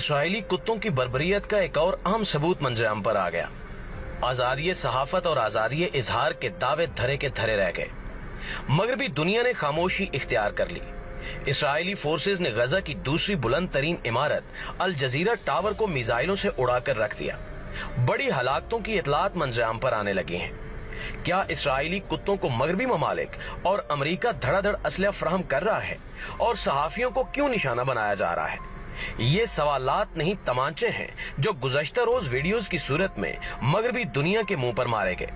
Israeli कुत्तों की बर्बरियत का एक और अहम सबूत मंजराम पर आ गया। आजादी सहाफत और आजादी इजहार के दावे धरे के धरे रह गए। मगरबी दुनिया ने खामोशी इख्तियार कर ली। इसराइली फोर्सेज ने गजा की दूसरी बुलंद तरीन इमारत अल जजीरा टावर को मिसाइलों से उड़ाकर रख दिया। बड़ी हलाकतों की इतलात मंजराम पर आने लगी हैं। क्या इसराइली कुत्तों को मगरबी ममालिक और अमेरिका धड़ाधड़ असलहा फराहम कर रहा है और सहाफियों को क्यों निशाना बनाया जा रहा है? ये सवालात नहीं तमांचे हैं जो गुज़श्ता रोज वीडियोस की सूरत में मगरबी दुनिया के मुंह पर मारे गए।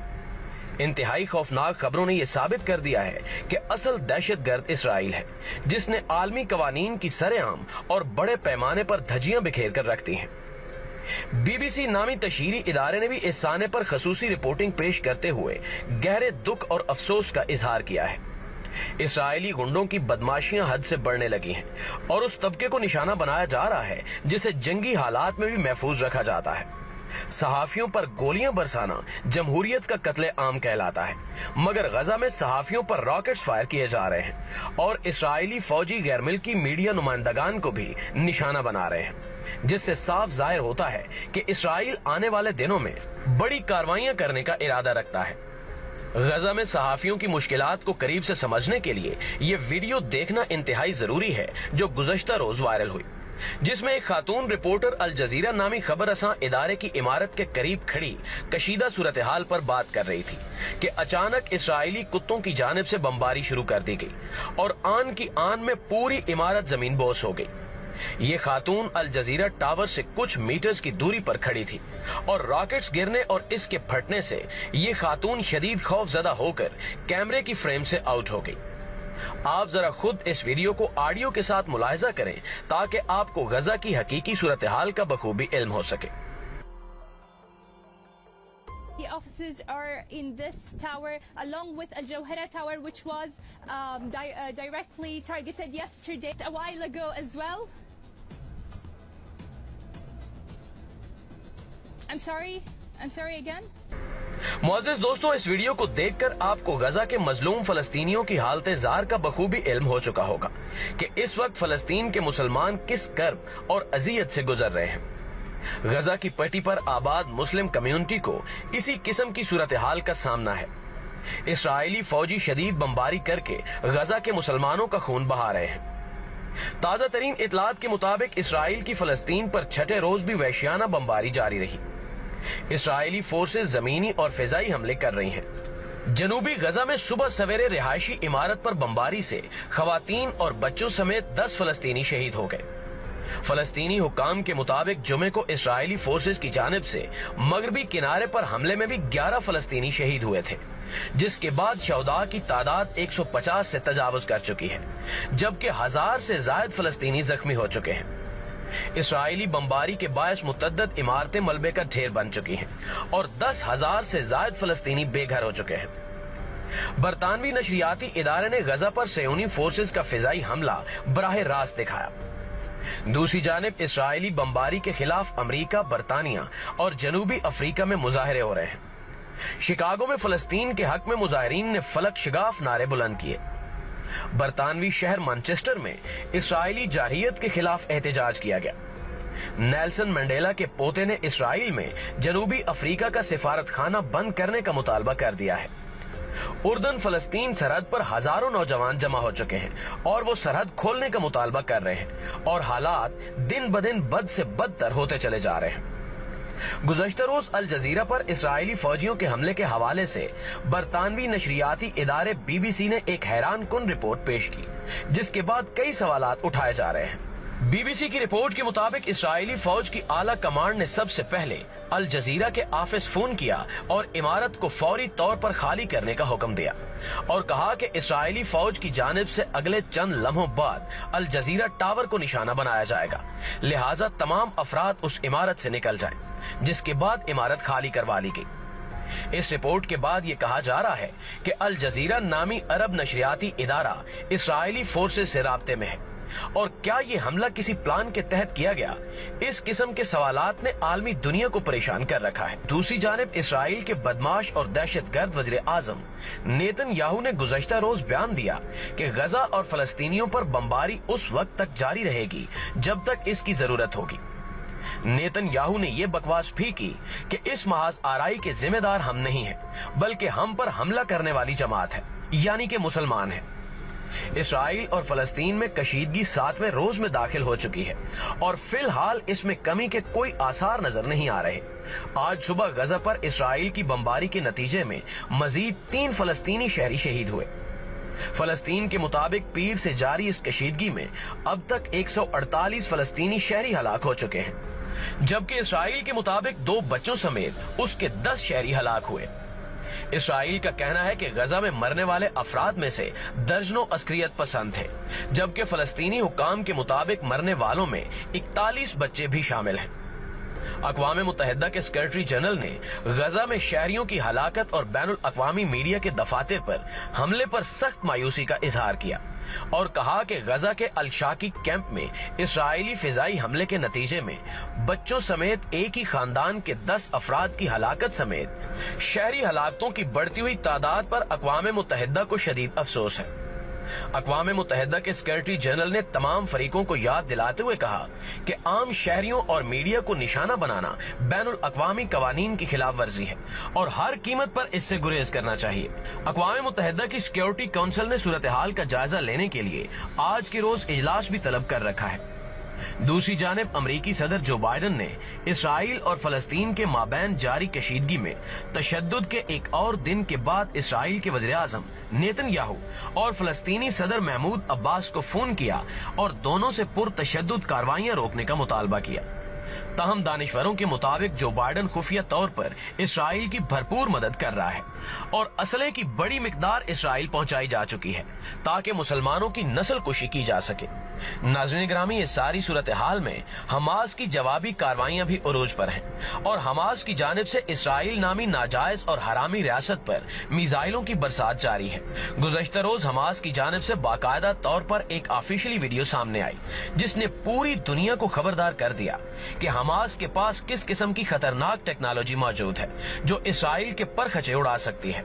इंतहाई खौफनाक खबरों ने यह साबित कर दिया है कि असल दहशतगर्द इसराइल है, जिसने आलमी कवानीन की सरेआम और बड़े पैमाने पर धज्जियां बिखेर कर रख दी हैं। BBC नामी तशहीरी इदारे ने भी इस साने पर खसूसी रिपोर्टिंग पेश करते हुए गहरे दुख और अफसोस का इजहार किया है। इसराइली गुंडों की बदमाशियां हद से बढ़ने लगी हैं और उस तबके को निशाना बनाया जा रहा है जिसे जंगी हालात में भी महफूज रखा जाता है। सहाफियों पर गोलियां बरसाना जमहूरियत का कत्ले आम कहलाता है, मगर गजा में सहाफियों पर रॉकेट्स फायर किए जा रहे हैं और इसराइली फौजी गैर मिल्की मीडिया नुमाइंदगान को भी निशाना बना रहे हैं, जिससे साफ जाहिर होता है कि इसराइल आने वाले दिनों में बड़ी कार्रवाइयां करने का इरादा रखता है। गजा में सहाफियों की मुश्किलात को करीब से समझने के लिए ये वीडियो देखना इंतहाई जरूरी है, जो गुज़श्ता रोज वायरल हुई, जिसमें एक खातून रिपोर्टर अल जजीरा नामी खबर रसां इदारे की इमारत के करीब खड़ी कशीदा सूरत हाल पर बात कर रही थी कि अचानक इसराइली कुत्तों की जानिब से बमबारी शुरू कर दी गई और आन की आन में पूरी इमारत जमीन बोस हो गई। ये खातून अल जजीरा टावर से कुछ मीटर्स की दूरी पर खड़ी थी और रॉकेट्स गिरने और इसके फटने से ये खातून शदीद खौफजदा होकर कैमरे की फ्रेम से आउट हो गई। आप जरा खुद इस वीडियो को ऑडियो के साथ मुलाहिजा करें ताकि आपको गजा की हकीकी सूरत हाल का बखूबी इल्म हो सके। The offices are in this tower, along with Al Jawhara Tower, which was directly targeted yesterday, a while ago as well. I'm sorry again. मुअज़्ज़िज़ दोस्तों, इस वीडियो को देखकर आपको गजा के मजलूम फलस्तीनियों की हालत जार का बखूबी इल्म हो चुका होगा कि इस वक्त फलस्तीन के मुसलमान किस कर्ब और अजियत से गुजर रहे हैं। गजा की पट्टी पर आबाद मुस्लिम कम्युनिटी को इसी किस्म की सूरत हाल का सामना है। इसराइली फौजी शदीद बमबारी करके गजा के मुसलमानों का खून बहा रहे हैं। ताजा तरीन इतलात के मुताबिक इसराइल की फलस्तीन पर छठे रोज भी वहशियाना बमबारी जारी रही। इसराइली फोर्सेज जमीनी और फिजाई हमले कर रही हैं। जनूबी गजा में सुबह सवेरे रिहायशी इमारत पर बमबारी से खवातीन और बच्चों समेत 10 फलस्तीनी शहीद हो गए। फलस्तीनी हुकाम के मुताबिक जुमे को इसराइली फोर्सेज की जानिब से मगरबी किनारे पर हमले में भी 11 फलस्तीनी शहीद हुए थे, जिसके बाद शहदा की तादाद 150 से तजावुज कर चुकी है, जबकि 1000 से ज्यादा फलस्तीनी जख्मी हो चुके हैं। इसराइली बमबारी के बायस मुतद्दद इमारतें मलबे का ढेर बन चुकी हैं और 10,000 से ज्यादा फलस्तीनी बेघर हो चुके हैं। बरतानवी नशरियाती इदारे ने गजा पर सयोनी फोर्सेज का फिजाई हमला बराह रास्त दिखाया। दूसरी जानिब इसराइली बमबारी के खिलाफ अमेरिका, बरतानिया और जनूबी अफ्रीका में मुजाहरे हो रहे हैं। शिकागो में फलस्तीन के हक में मुजाहिरीन ने फलक शिगाफ नारे बुलंद किए। बरतानवी शहर मैनचेस्टर में इसराइली जारहियत के खिलाफ एहतजाज किया गया। नेल्सन मंडेला के पोते ने इसराइल में जनूबी अफ्रीका का सिफारत खाना बंद करने का मुतालबा कर दिया है। उर्दन फलस्तीन सरहद पर हजारों नौजवान जमा हो चुके हैं और वो सरहद खोलने का मुतालबा कर रहे हैं और हालात दिन ब दिन बद से बदतर होते चले जा रहे हैं। गुज़श्ता रोज अल जजीरा पर इसराइली फौजियों के हमले के हवाले से बरतानवी नशरियाती इदारे BBC ने एक हैरान कुन रिपोर्ट पेश की, जिसके बाद कई सवालात उठाए जा रहे हैं। BBC की रिपोर्ट के मुताबिक इसराइली फौज की आला कमांड ने सबसे पहले अल जजीरा के ऑफिस फोन किया और इमारत को फौरी तौर पर खाली करने का हुक्म दिया और कहा कि इसराइली फौज की जानिब से अगले चंद लम्हों बाद अल जजीरा टावर को निशाना बनाया जाएगा, लिहाजा तमाम अफराद उस इमारत से निकल जाएं, जिसके बाद इमारत खाली करवा ली गई। इस रिपोर्ट के बाद ये कहा जा रहा है कि अल जजीरा नामी अरब नशरियाती इदारा इसराइली फोर्सेज से राब्ते में है और क्या ये हमला किसी प्लान के तहत किया गया? इस किस्म के सवालात ने आलमी दुनिया को परेशान कर रखा है। दूसरी जानिब इसराइल के बदमाश और दहशतगर्द वज़ीर आज़म नेतन्याहू ने गुज़श्ता रोज बयान दिया कि गजा और फलस्तीनियों पर बमबारी उस वक्त तक जारी रहेगी जब तक इसकी जरूरत होगी। नेतन याहू ने यह बकवास भी की कि इस महाज आराई के जिम्मेदार हम नहीं हैं, बल्कि हम पर हमला करने वाली जमात है, यानी कि मुसलमान है। इसराइल और फलस्तीन में कशीदगी 7वें रोज में दाखिल हो चुकी है और फिलहाल इसमें कमी के कोई आसार नजर नहीं आ रहे। आज सुबह गजा पर इसराइल की बमबारी के नतीजे में मजीद 3 फलस्तीनी शहरी शहीद हुए। फलस्तीन के मुताबिक पीर से जारी इस कशीदगी में अब तक 148 फलस्तीनी शहरी हलाक हो चुके हैं, जबकि इसराइल के मुताबिक 2 बच्चों समेत उसके 10 शहरी हलाक हुए। इसराइल का कहना है कि गजा में मरने वाले अफराद में से दर्जनों अस्करियत पसंद थे, जबकि फलस्तीनी हुक्काम के मुताबिक मरने वालों में 41 बच्चे भी शामिल हैं। अक़वाम मुत्तहिदा के सेक्रेटरी जनरल ने गजा में शहरियों की हलाकत और बैनुल अक़वामी मीडिया के दफातर पर हमले पर सख्त मायूसी का इजहार किया और कहा कि गजा के अल-शाकी कैंप में इसराइली फिजाई हमले के नतीजे में बच्चों समेत एक ही खानदान के 10 अफराद की हलाकत समेत शहरी हलाकतों की बढ़ती हुई तादाद पर अक़वाम मुत्तहिदा को शदीद अफसोस है। अक़वाम मुत्तहिदा के सेक्रेटरी जनरल ने तमाम फरीकों को याद दिलाते हुए कहा कि आम शहरियों और मीडिया को निशाना बनाना बैनुल अक़वामी कवानीन की खिलाफ वर्जी है और हर कीमत पर इससे गुरेज करना चाहिए। अक़वाम मुत्तहिदा की सिक्योरिटी काउंसिल ने सूरत हाल का जायजा लेने के लिए आज के रोज इजलास भी तलब कर रखा है। दूसरी जानिब अमरीकी सदर जो बाइडन ने इसराइल और फलस्तीन के माबैन जारी कशीदगी में तशद्दुद के एक और दिन के बाद इसराइल के वज़ीर आज़म नेतन याहू और फलस्तीनी सदर महमूद अब्बास को फोन किया और दोनों से पुरतशद्दुद कार्रवाइयां रोकने का मुतालबा किया। ताहम दानिशवरों के मुताबिक जो बाइडन खुफिया तौर पर इसराइल की भरपूर मदद कर रहा है और असले की बड़ी मिकदार इसराइल पहुंचाई जा चुकी है ताकि मुसलमानों की नस्ल कुशी की जा सके। नाज़रीन ग्रामी, इस सारी सूरत हाल में हमास की जवाबी कार्रवाइयां भी उरूज पर हैं और हमास की जानिब से इसराइल नामी नाजायज और हरामी रियासत पर मिसाइलों की बरसात जारी है। गुज़श्ता रोज हमास की जानिब से बाकायदा तौर पर एक ऑफिशियली वीडियो सामने आई जिसने पूरी दुनिया को खबरदार कर दिया कि हमास के पास किस किस्म की खतरनाक टेक्नोलॉजी मौजूद है जो इसराइल के परखचे उड़ा सकती है।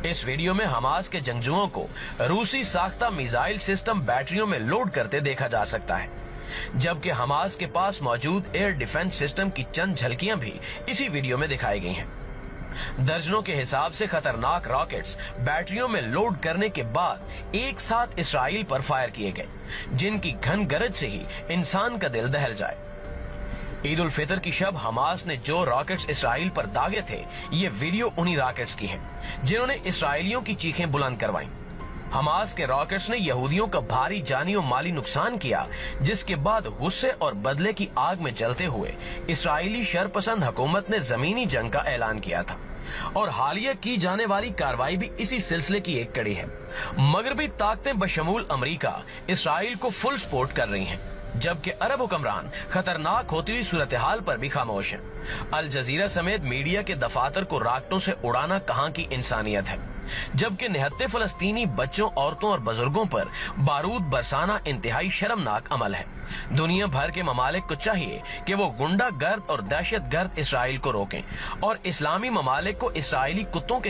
इस वीडियो में हमास के जंगजुओं को रूसी साख्ता मिसाइल सिस्टम बैटरियों में लोड करते देखा जा सकता है, जबकि हमास के पास मौजूद एयर डिफेंस सिस्टम की चंद झलकियां भी इसी वीडियो में दिखाई गई हैं। दर्जनों के हिसाब से खतरनाक रॉकेट्स बैटरियों में लोड करने के बाद एक साथ इसराइल पर फायर किए गए, जिनकी घन गरज से ही इंसान का दिल दहल जाए। ईद उल फितर की शब हमास ने जो रॉकेट्स इसराइल पर दागे थे, ये वीडियो उन्हीं रॉकेट्स की है जिन्होंने इसराइलियों की चीखें बुलंद करवाई। हमास के रॉकेट्स ने यहूदियों का भारी जानी और माली नुकसान किया, जिसके बाद गुस्से और बदले की आग में जलते हुए इसराइली शरपसंद हुकूमत ने जमीनी जंग का ऐलान किया था और हालिया की जाने वाली कार्रवाई भी इसी सिलसिले की एक कड़ी है। मगरबी ताकतें बशमूल अमरीका इसराइल को फुल सपोर्ट कर रही हैं, जबकि अरब हुक्मरान खतरनाक होती हुई सूरत हाल पर भी खामोश हैं। अल जजीरा समेत मीडिया के दफातर को राकेटों से उड़ाना कहां की इंसानियत है, जबकि निहत्ते फलस्तीनी बच्चों, औरतों और बुजुर्गों पर बारूद बरसाना इंतहाई शर्मनाक अमल है। दुनिया भर के ममालिक को चाहिए कि वो गुंडा गर्द और दहशत गर्द इसराइल को रोकें और इस्लामी ममालिक को इसराइली कुत्तों के